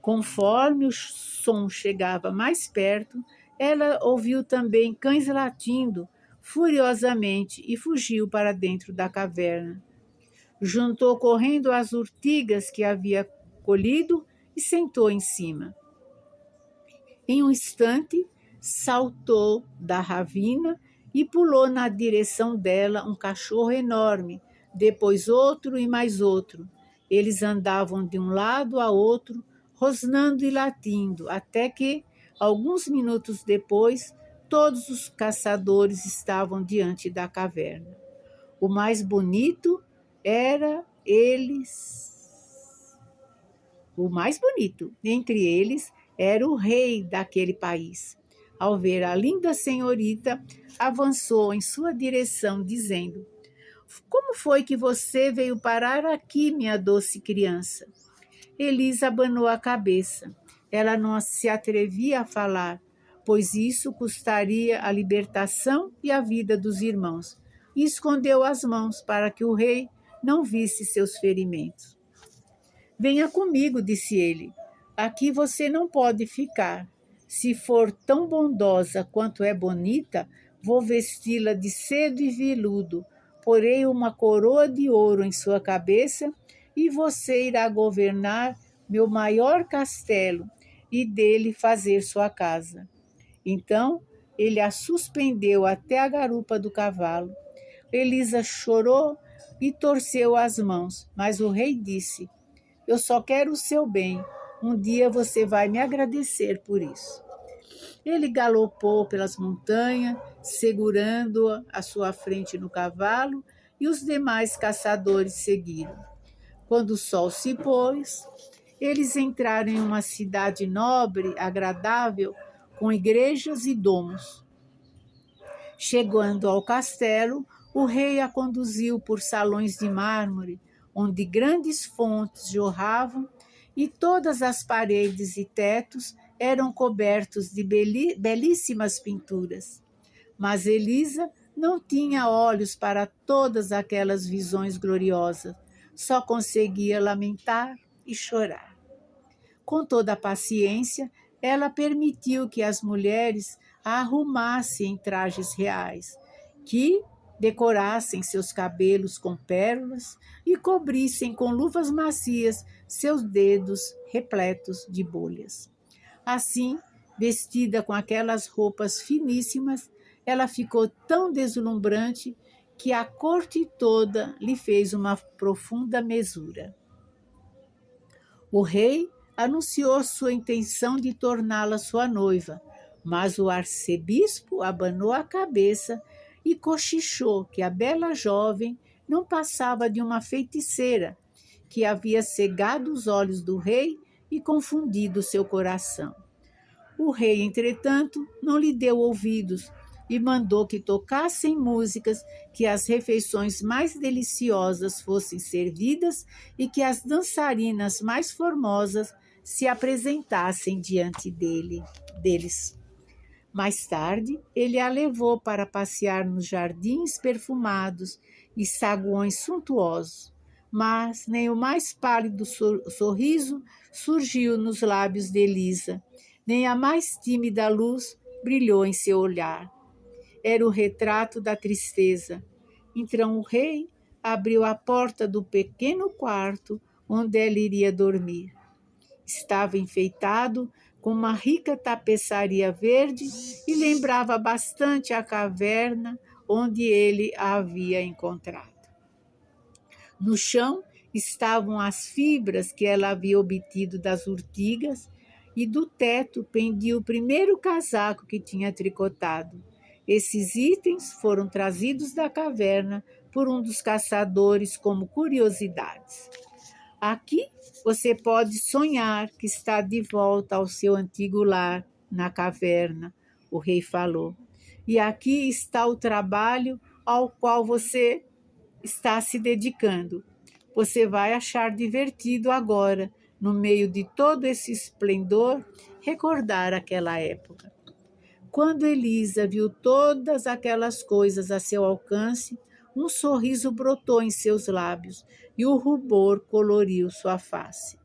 Conforme o som chegava mais perto, ela ouviu também cães latindo furiosamente e fugiu para dentro da caverna. Juntou correndo as urtigas que havia colhido e sentou em cima. Em um instante, saltou da ravina e pulou na direção dela um cachorro enorme, depois outro e mais outro. Eles andavam de um lado a outro, rosnando e latindo, até que, alguns minutos depois, todos os caçadores estavam diante da caverna. O mais bonito era eles. O mais bonito entre eles era o rei daquele país. Ao ver a linda senhorita, avançou em sua direção, dizendo: "Como foi que você veio parar aqui, minha doce criança?" Elisa abanou a cabeça. Ela não se atrevia a falar, pois isso custaria a libertação e a vida dos irmãos, e escondeu as mãos para que o rei não visse seus ferimentos. "Venha comigo", disse ele. "Aqui você não pode ficar. Se for tão bondosa quanto é bonita, vou vesti-la de cedo e veludo, porei uma coroa de ouro em sua cabeça e você irá governar meu maior castelo e dele fazer sua casa." Então ele a suspendeu até a garupa do cavalo. Elisa chorou e torceu as mãos, mas o rei disse: "Eu só quero o seu bem. Um dia você vai me agradecer por isso." Ele galopou pelas montanhas, segurando-a à sua frente no cavalo, e os demais caçadores seguiram. Quando o sol se pôs, eles entraram em uma cidade nobre, agradável, com igrejas e domos. Chegando ao castelo, o rei a conduziu por salões de mármore, onde grandes fontes jorravam e todas as paredes e tetos eram cobertos de belíssimas pinturas. Mas Elisa não tinha olhos para todas aquelas visões gloriosas, só conseguia lamentar e chorar. Com toda a paciência, ela permitiu que as mulheres a arrumassem em trajes reais, que decorassem seus cabelos com pérolas e cobrissem com luvas macias seus dedos repletos de bolhas. Assim, vestida com aquelas roupas finíssimas, ela ficou tão deslumbrante que a corte toda lhe fez uma profunda mesura. O rei anunciou sua intenção de torná-la sua noiva, mas o arcebispo abanou a cabeça e cochichou que a bela jovem não passava de uma feiticeira que havia cegado os olhos do rei e confundido seu coração. O rei, entretanto, não lhe deu ouvidos e mandou que tocassem músicas, que as refeições mais deliciosas fossem servidas e que as dançarinas mais formosas se apresentassem diante deles. Mais tarde, ele a levou para passear nos jardins perfumados e saguões suntuosos, mas nem o mais pálido sorriso surgiu nos lábios de Elisa, nem a mais tímida luz brilhou em seu olhar. Era o retrato da tristeza. Então o rei abriu a porta do pequeno quarto onde ela iria dormir. Estava enfeitado com uma rica tapeçaria verde e lembrava bastante a caverna onde ele a havia encontrado. No chão estavam as fibras que ela havia obtido das urtigas e do teto pendia o primeiro casaco que tinha tricotado. Esses itens foram trazidos da caverna por um dos caçadores como curiosidades. Aqui você pode sonhar que está de volta ao seu antigo lar na caverna, o rei falou. E aqui está o trabalho ao qual você está se dedicando. Você vai achar divertido agora, no meio de todo esse esplendor, recordar aquela época. Quando Elisa viu todas aquelas coisas a seu alcance, um sorriso brotou em seus lábios e o rubor coloriu sua face.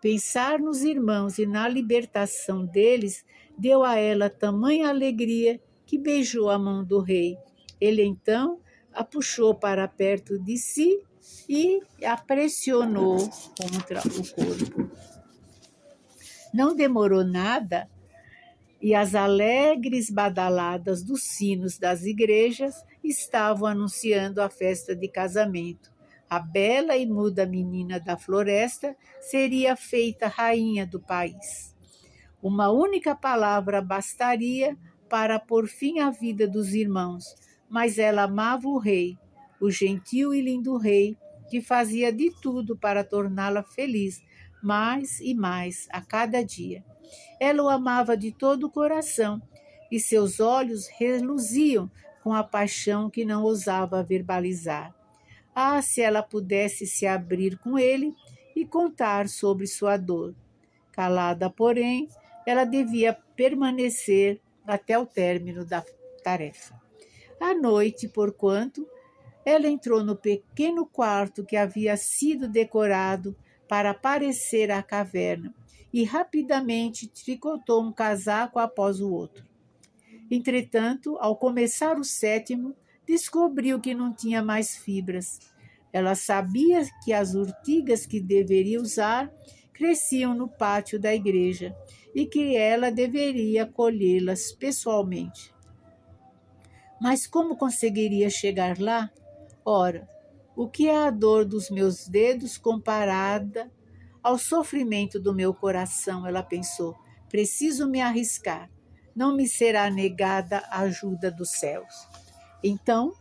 Pensar nos irmãos e na libertação deles deu a ela tamanha alegria que beijou a mão do rei. Ele então a puxou para perto de si e a pressionou contra o corpo. Não demorou nada e as alegres badaladas dos sinos das igrejas estavam anunciando a festa de casamento. A bela e muda menina da floresta seria feita rainha do país. Uma única palavra bastaria para pôr fim à vida dos irmãos, mas ela amava o rei, o gentil e lindo rei, que fazia de tudo para torná-la feliz, mais e mais a cada dia. Ela o amava de todo o coração e seus olhos reluziam com a paixão que não ousava verbalizar. Ah, se ela pudesse se abrir com ele e contar sobre sua dor. Calada, porém, ela devia permanecer até o término da tarefa. À noite, porquanto, ela entrou no pequeno quarto que havia sido decorado para parecer a caverna e rapidamente tricotou um casaco após o outro. Entretanto, ao começar o sétimo, descobriu que não tinha mais fibras. Ela sabia que as urtigas que deveria usar cresciam no pátio da igreja e que ela deveria colhê-las pessoalmente. Mas como conseguiria chegar lá? Ora, o que é a dor dos meus dedos comparada ao sofrimento do meu coração? Ela pensou. Preciso me arriscar. Não me será negada a ajuda dos céus. Então,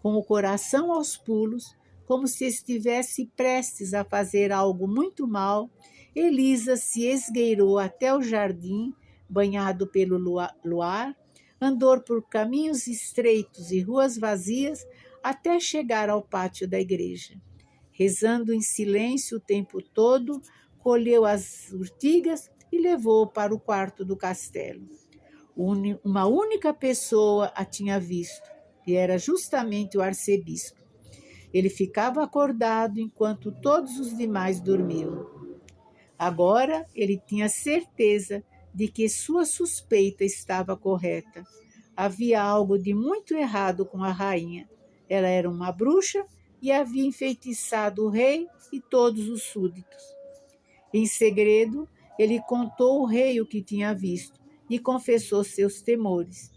com o coração aos pulos, como se estivesse prestes a fazer algo muito mal, Elisa se esgueirou até o jardim, banhado pelo luar, andou por caminhos estreitos e ruas vazias até chegar ao pátio da igreja. Rezando em silêncio o tempo todo, colheu as urtigas e levou para o quarto do castelo. Uma única pessoa a tinha visto, e era justamente o arcebispo. Ele ficava acordado enquanto todos os demais dormiam. Agora ele tinha certeza de que sua suspeita estava correta. Havia algo de muito errado com a rainha. Ela era uma bruxa e havia enfeitiçado o rei e todos os súditos. Em segredo, ele contou ao rei o que tinha visto e confessou seus temores.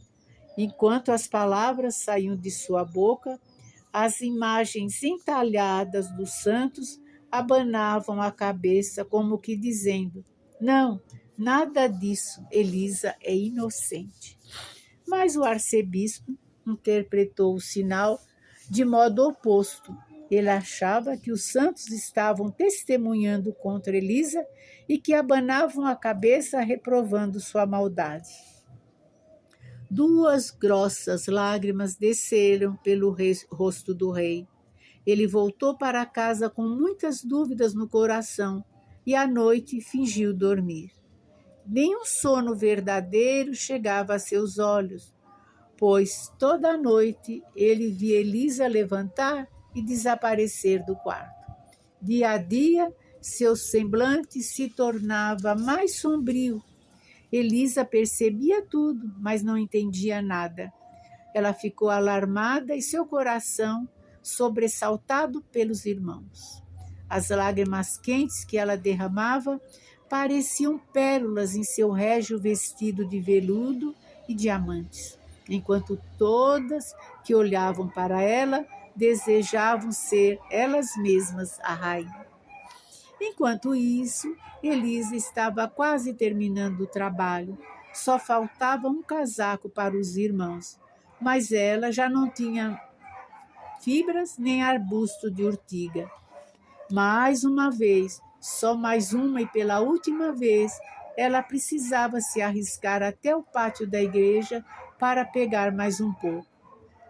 Enquanto as palavras saíam de sua boca, as imagens entalhadas dos santos abanavam a cabeça como que dizendo: não, nada disso, Elisa é inocente. Mas o arcebispo interpretou o sinal de modo oposto. Ele achava que os santos estavam testemunhando contra Elisa e que abanavam a cabeça reprovando sua maldade. 2 grossas lágrimas desceram pelo rosto do rei. Ele voltou para casa com muitas dúvidas no coração e à noite fingiu dormir. Nenhum sono verdadeiro chegava a seus olhos, pois toda a noite ele via Elisa levantar e desaparecer do quarto. Dia a dia, seu semblante se tornava mais sombrio. Elisa percebia tudo, mas não entendia nada. Ela ficou alarmada e seu coração sobressaltado pelos irmãos. As lágrimas quentes que ela derramava pareciam pérolas em seu régio vestido de veludo e diamantes, enquanto todas que olhavam para ela desejavam ser elas mesmas a rainha. Enquanto isso, Elisa estava quase terminando o trabalho. Só faltava um casaco para os irmãos, mas ela já não tinha fibras nem arbusto de urtiga. Mais uma vez, só mais uma e pela última vez, ela precisava se arriscar até o pátio da igreja para pegar mais um pouco.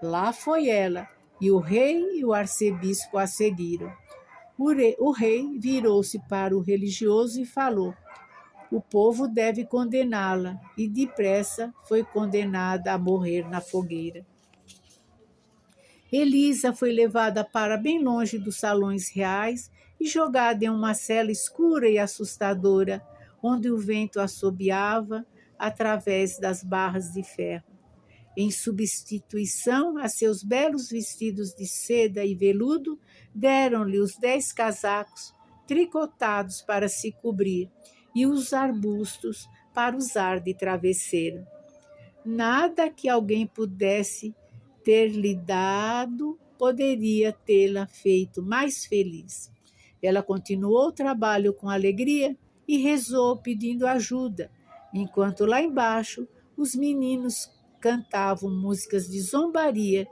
Lá foi ela, e o rei e o arcebispo a seguiram. O rei virou-se para o religioso e falou: o povo deve condená-la, e depressa foi condenada a morrer na fogueira. Elisa foi levada para bem longe dos salões reais e jogada em uma cela escura e assustadora, onde o vento assobiava através das barras de ferro. Em substituição a seus belos vestidos de seda e veludo, deram-lhe os 10 casacos tricotados para se cobrir e os arbustos para usar de travesseiro. Nada que alguém pudesse ter-lhe dado poderia tê-la feito mais feliz. Ela continuou o trabalho com alegria e rezou pedindo ajuda, enquanto lá embaixo os meninos cantavam músicas de zombaria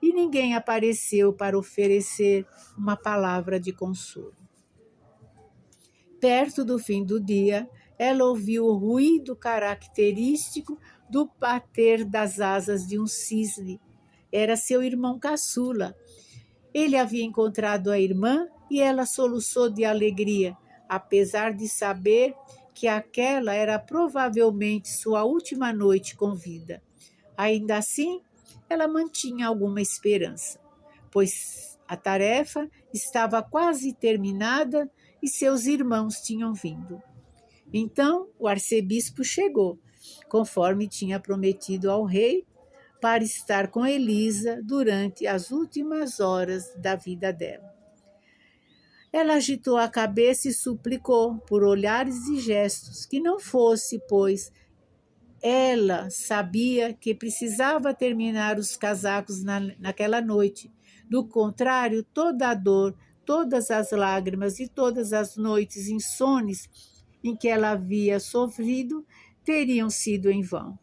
e ninguém apareceu para oferecer uma palavra de consolo. Perto do fim do dia, ela ouviu o ruído característico do bater das asas de um cisne. Era seu irmão caçula. Ele havia encontrado a irmã e ela soluçou de alegria, apesar de saber que aquela era provavelmente sua última noite com vida. Ainda assim, ela mantinha alguma esperança, pois a tarefa estava quase terminada e seus irmãos tinham vindo. Então o arcebispo chegou, conforme tinha prometido ao rei, para estar com Elisa durante as últimas horas da vida dela. Ela agitou a cabeça e suplicou, por olhares e gestos, que não fosse, pois ela sabia que precisava terminar os casacos naquela noite. Do contrário, toda a dor, todas as lágrimas e todas as noites insones em que ela havia sofrido teriam sido em vão.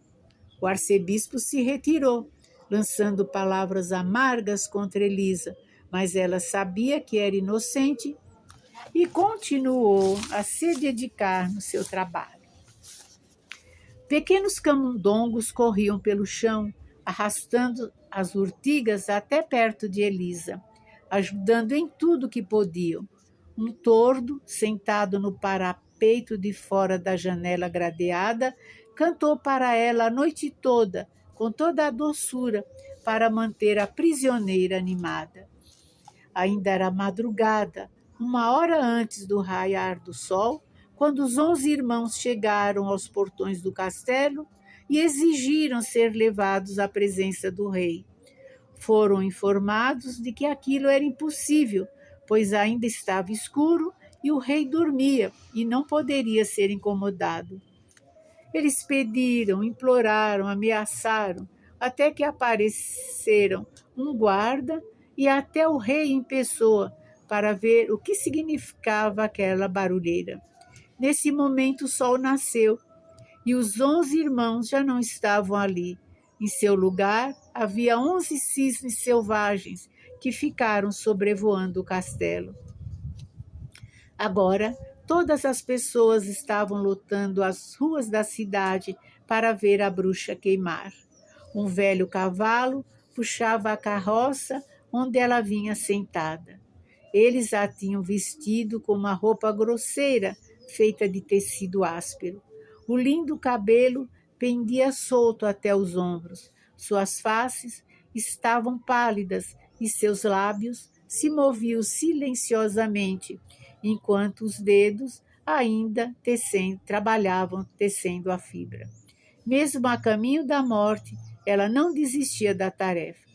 O arcebispo se retirou, lançando palavras amargas contra Elisa, mas ela sabia que era inocente e continuou a se dedicar no seu trabalho. Pequenos camundongos corriam pelo chão, arrastando as urtigas até perto de Elisa, ajudando em tudo que podiam. Um tordo, sentado no parapeito de fora da janela gradeada, cantou para ela a noite toda, com toda a doçura, para manter a prisioneira animada. Ainda era madrugada, 1 hora antes do raiar do sol, quando os 11 irmãos chegaram aos portões do castelo e exigiram ser levados à presença do rei. Foram informados de que aquilo era impossível, pois ainda estava escuro e o rei dormia e não poderia ser incomodado. Eles pediram, imploraram, ameaçaram, até que apareceram um guarda e até o rei em pessoa para ver o que significava aquela barulheira. Nesse momento o sol nasceu e os 11 irmãos já não estavam ali. Em seu lugar havia 11 cisnes selvagens que ficaram sobrevoando o castelo. Agora, todas as pessoas estavam lotando as ruas da cidade para ver a bruxa queimar. Um velho cavalo puxava a carroça onde ela vinha sentada. Eles a tinham vestido com uma roupa grosseira, feita de tecido áspero. O lindo cabelo pendia solto até os ombros. Suas faces estavam pálidas e seus lábios se moviam silenciosamente, enquanto os dedos ainda trabalhavam tecendo a fibra. Mesmo a caminho da morte, ela não desistia da tarefa.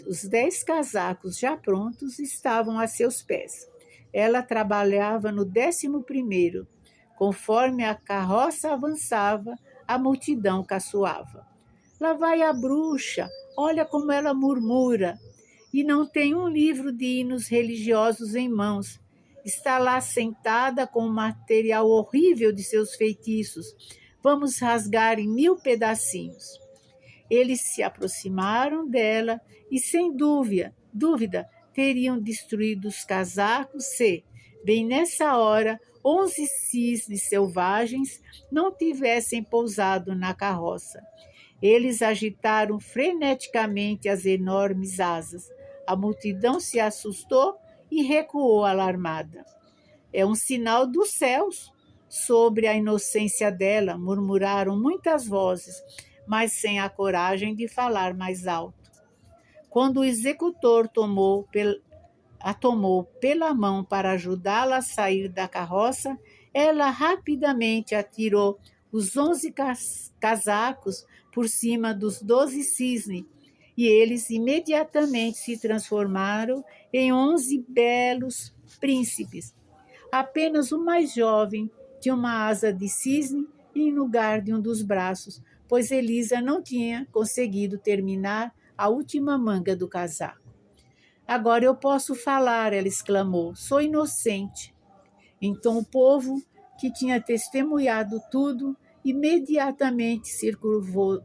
Os 10 casacos já prontos estavam a seus pés. Ela trabalhava no 11º. Conforme a carroça avançava, a multidão caçoava. Lá vai a bruxa, olha como ela murmura. E não tem um livro de hinos religiosos em mãos. Está lá sentada com o material horrível de seus feitiços. Vamos rasgar em 1000 pedacinhos. Eles se aproximaram dela e, sem dúvida, teriam destruído os casacos se, bem nessa hora, 11 cisnes selvagens não tivessem pousado na carroça. Eles agitaram freneticamente as enormes asas. A multidão se assustou e recuou alarmada. É um sinal dos céus. Sobre a inocência dela murmuraram muitas vozes, mas sem a coragem de falar mais alto. Quando o executor a tomou pela mão para ajudá-la a sair da carroça, ela rapidamente atirou os 11 casacos por cima dos 12 cisnes, e eles imediatamente se transformaram em 11 belos príncipes. Apenas o mais jovem tinha uma asa de cisne em lugar de um dos braços, pois Elisa não tinha conseguido terminar a última manga do casaco. Agora eu posso falar, ela exclamou, sou inocente. Então o povo, que tinha testemunhado tudo, imediatamente se curvou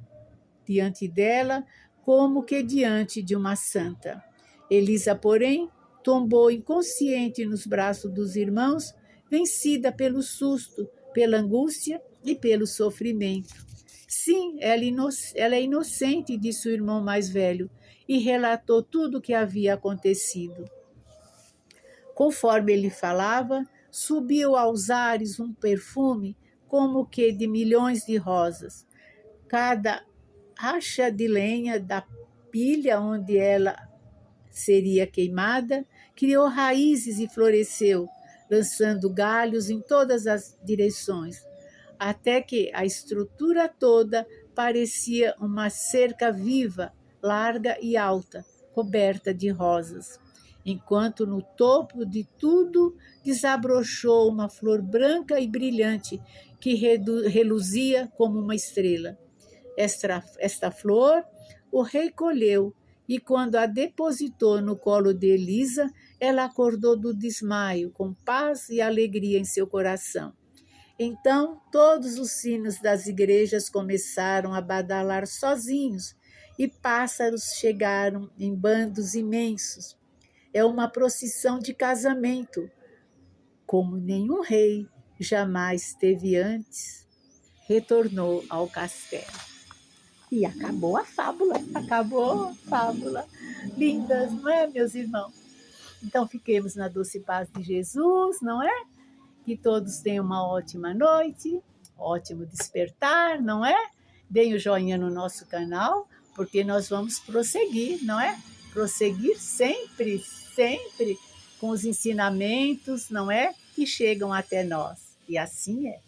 diante dela, como que diante de uma santa. Elisa, porém, tombou inconsciente nos braços dos irmãos, vencida pelo susto, pela angústia e pelo sofrimento. Sim, ela é inocente, disse o irmão mais velho, e relatou tudo o que havia acontecido. Conforme ele falava, subiu aos ares um perfume como que de milhões de rosas. Cada acha de lenha da pilha onde ela seria queimada criou raízes e floresceu, lançando galhos em todas as direções, até que a estrutura toda parecia uma cerca viva, larga e alta, coberta de rosas, enquanto no topo de tudo desabrochou uma flor branca e brilhante que reluzia como uma estrela. Esta flor o rei colheu, e quando a depositou no colo de Elisa, ela acordou do desmaio, com paz e alegria em seu coração. Então, todos os sinos das igrejas começaram a badalar sozinhos, e pássaros chegaram em bandos imensos. É uma procissão de casamento, como nenhum rei jamais teve antes. Retornou ao castelo. E acabou a fábula. Acabou a fábula. Lindas, não é, meus irmãos? Então, fiquemos na doce paz de Jesus, não é? Que todos tenham uma ótima noite, ótimo despertar, não é? Deem o joinha no nosso canal, porque nós vamos prosseguir, não é? Prosseguir sempre, sempre com os ensinamentos, não é? Que chegam até nós. E assim é.